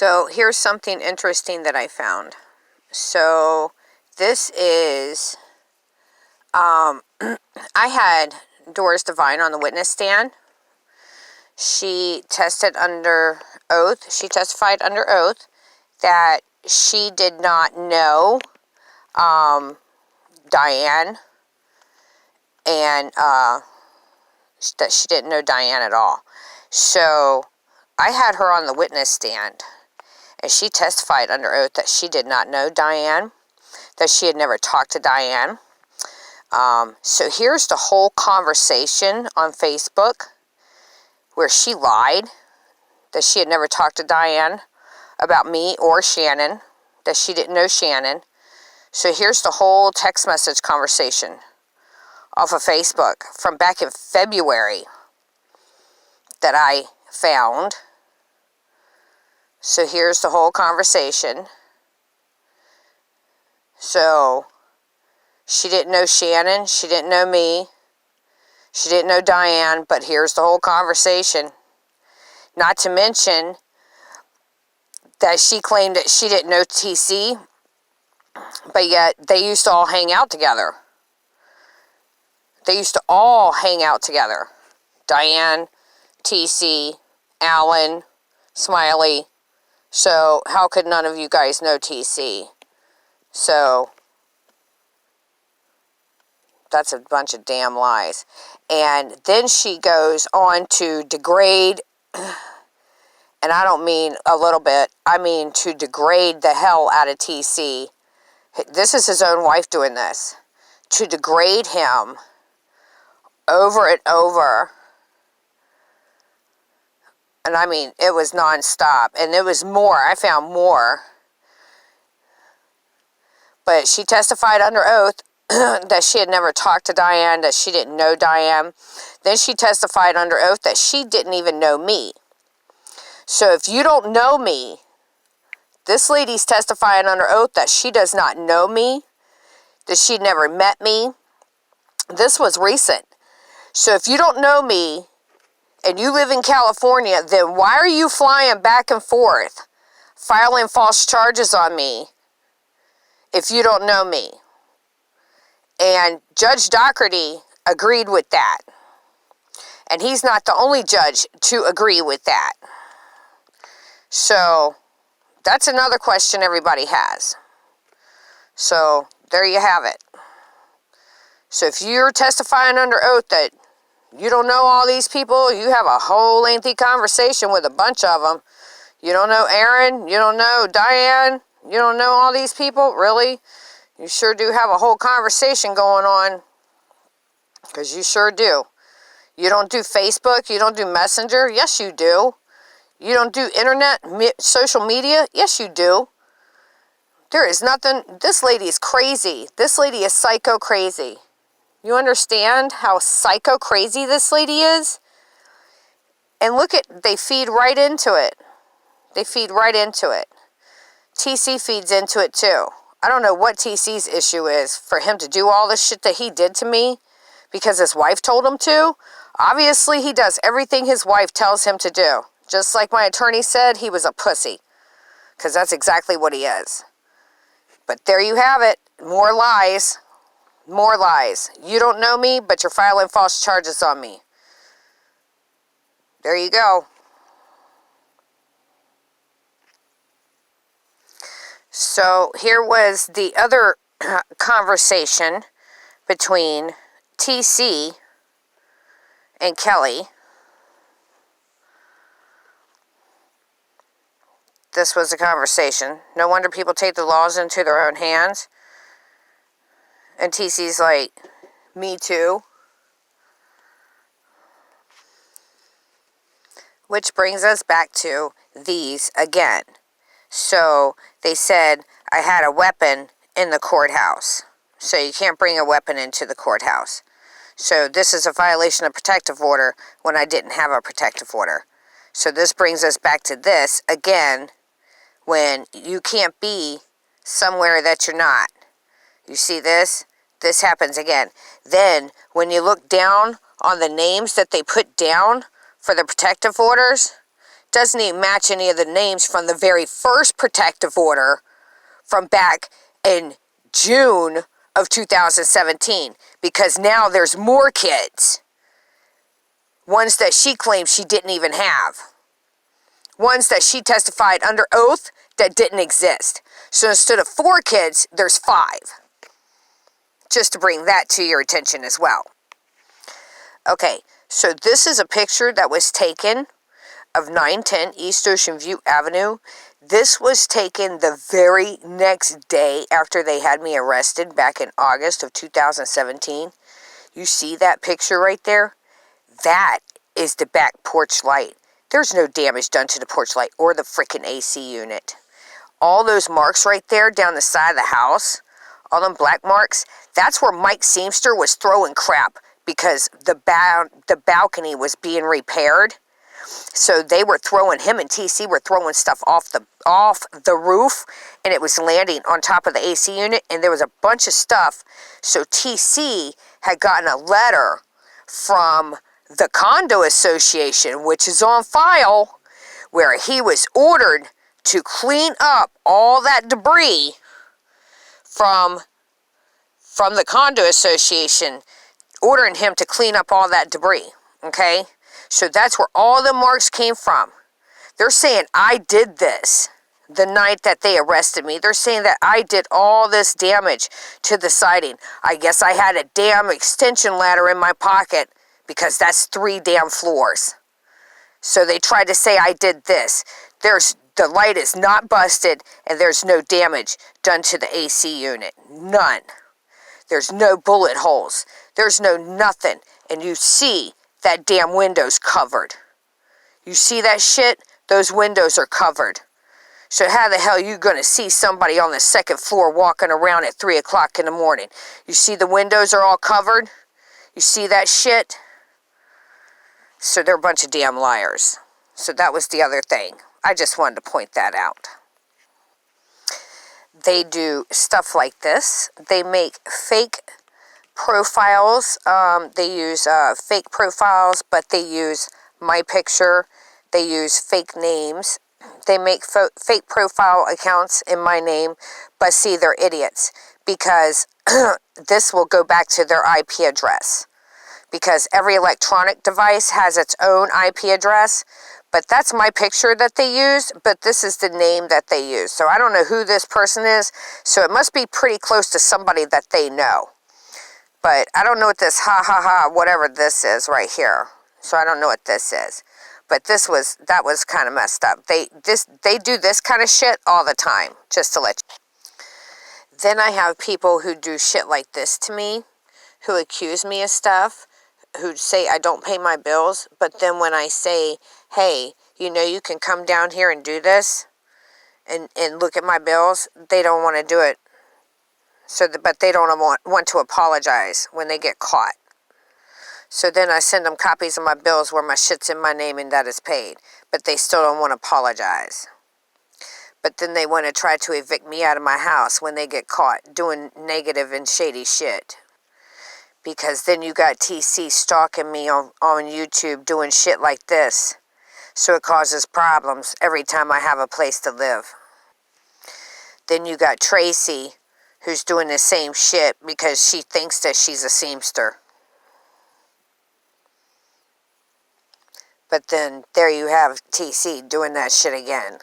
So here's something interesting that I found. So this is, I had Doris Divine on the witness stand. She testified under oath that she did not know Diane, and that she didn't know Diane at all. So I had her on the witness stand, and she testified under oath that she did not know Diane, that she had never talked to Diane. So here's the whole conversation on Facebook where she lied, that she had never talked to Diane about me or Shannon, that she didn't know Shannon. So here's the whole text message conversation off of Facebook from back in February that I found. So here's the whole conversation. So she didn't know Shannon, she didn't know me, she didn't know Diane, but here's the whole conversation. Not to mention that she claimed that she didn't know TC, but yet they used to all hang out together. They used to all hang out together. Diane, TC, Alan, Smiley. So how could none of you guys know TC? So that's a bunch of damn lies. And then she goes on to degrade, and I don't mean a little bit, I mean to degrade the hell out of TC. This is his own wife doing this. To degrade him over and over. And I mean, it was nonstop. And it was more. I found more. But she testified under oath that she had never talked to Diane, that she didn't know Diane. Then she testified under oath that she didn't even know me. So if you don't know me, this lady's testifying under oath that she does not know me, that she never met me. This was recent. So if you don't know me and you live in California, then why are you flying back and forth, filing false charges on me if you don't know me? And Judge Dougherty agreed with that. And he's not the only judge to agree with that. So that's another question everybody has. So there you have it. So if you're testifying under oath that you don't know all these people, you have a whole lengthy conversation with a bunch of them. You don't know Aaron, you don't know Diane, you don't know all these people, really? You sure do have a whole conversation going on, because you sure do. You don't do Facebook, you don't do Messenger, yes you do. You don't do internet, social media, yes you do. There is nothing, this lady is crazy. This lady is psycho crazy. You understand how psycho crazy this lady is? And look at, they feed right into it. They feed right into it. TC feeds into it too. I don't know what TC's issue is for him to do all this shit that he did to me because his wife told him to. Obviously, he does everything his wife tells him to do. Just like my attorney said, he was a pussy. Because that's exactly what he is. But there you have it. More lies. More lies. You don't know me, but you're filing false charges on me. There you go. So here was the other conversation between TC and Kelly. This was a conversation. No wonder people take the laws into their own hands. And TC's like, me too. Which brings us back to these again. So they said I had a weapon in the courthouse. So you can't bring a weapon into the courthouse. So this is a violation of protective order when I didn't have a protective order. So this brings us back to this again, when you can't be somewhere that you're not. You see this? This happens again. Then when you look down on the names that they put down for the protective orders, doesn't even match any of the names from the very first protective order from back in June of 2017, because now there's more kids. Ones that she claims she didn't even have. Ones that she testified under oath that didn't exist. So instead of 4 kids, there's 5. Just to bring that to your attention as well. Okay, so this is a picture that was taken of 910 East Ocean View Avenue. This was taken the very next day after they had me arrested back in August of 2017. You see that picture right there? That is the back porch light. There's no damage done to the porch light or the freaking AC unit. All those marks right there down the side of the house, all them black marks, that's where Mike Seamster was throwing crap because the balcony was being repaired. So they were throwing, him and TC were throwing stuff off the roof, and it was landing on top of the AC unit, and there was a bunch of stuff. So TC had gotten a letter from the condo association, which is on file, where he was ordered to clean up all that debris from the condo association, ordering him to clean up all that debris, okay? So that's where all the marks came from. They're saying I did this the night that they arrested me. They're saying that I did all this damage to the siding. I guess I had a damn extension ladder in my pocket because that's 3 damn floors. So they tried to say I did this. The light is not busted, and there's no damage done to the AC unit. None. There's no bullet holes. There's no nothing. And you see that damn window's covered. You see that shit? Those windows are covered. So how the hell are you going to see somebody on the 2nd floor walking around at 3 o'clock in the morning? You see the windows are all covered? You see that shit? So they're a bunch of damn liars. So that was the other thing. I just wanted to point that out. They do stuff like this. They make fake profiles. They use fake profiles, but they use my picture. They use fake names. They make fake profile accounts in my name, but see, they're idiots because this will go back to their IP address, because every electronic device has its own IP address. But that's my picture that they use, but this is the name that they use. So I don't know who this person is, so it must be pretty close to somebody that they know. But I don't know what this whatever this is right here. So I don't know what this is. But that was kind of messed up. They do this kind of shit all the time, just to let you. Then I have people who do shit like this to me, who accuse me of stuff, who say I don't pay my bills, but then when I say, hey, you can come down here and do this and look at my bills, they don't want to do it. But they don't want to apologize when they get caught. So then I send them copies of my bills where my shit's in my name and that is paid, but they still don't want to apologize. But then they want to try to evict me out of my house when they get caught doing negative and shady shit. Because then you got TC stalking me on YouTube doing shit like this. So it causes problems every time I have a place to live. Then you got Tracy, who's doing the same shit because she thinks that she's a seamster. But then there you have TC doing that shit again.